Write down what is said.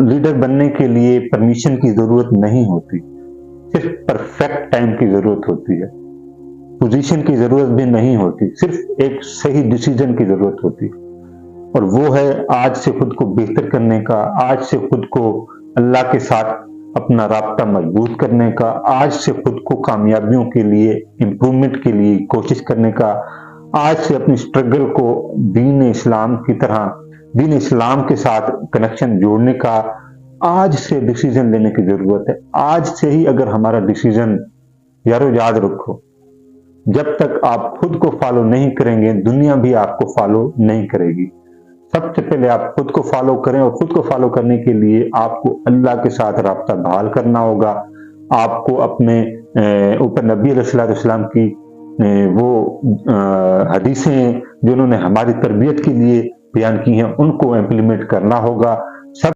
Leader बनने के लिए परमिशन की जरूरत नहीं होती, सिर्फ परफेक्ट टाइम की जरूरत होती है। पोजीशन की जरूरत भी नहीं होती, सिर्फ एक सही डिसीजन की जरूरत होती है। और वो है आज से खुद को बेहतर करने का, आज से खुद को अल्लाह के साथ अपना राब्ता मजबूत करने का, आज से खुद को कामयाबियों के लिए, इम्प्रूवमेंट के लिए कोशिश करने का, आज से अपनी स्ट्रगल को दीन इस्लाम की तरह, दीन इस्लाम के साथ कनेक्शन जोड़ने का आज से डिसीजन लेने की जरूरत है। आज से ही अगर हमारा डिसीजन, यारो याद रखो, जब तक आप खुद को फॉलो नहीं करेंगे, दुनिया भी आपको फॉलो नहीं करेगी। सबसे पहले आप खुद को फॉलो करें, और खुद को फॉलो करने के लिए आपको अल्लाह के साथ राब्ता बहाल करना होगा। आपको अपने ऊपर नबी अलैहिस्सलाम की वो हदीसें जो उन्होंने हमारी तरबियत के लिए बयान की हैं, उनको इम्प्लीमेंट करना होगा।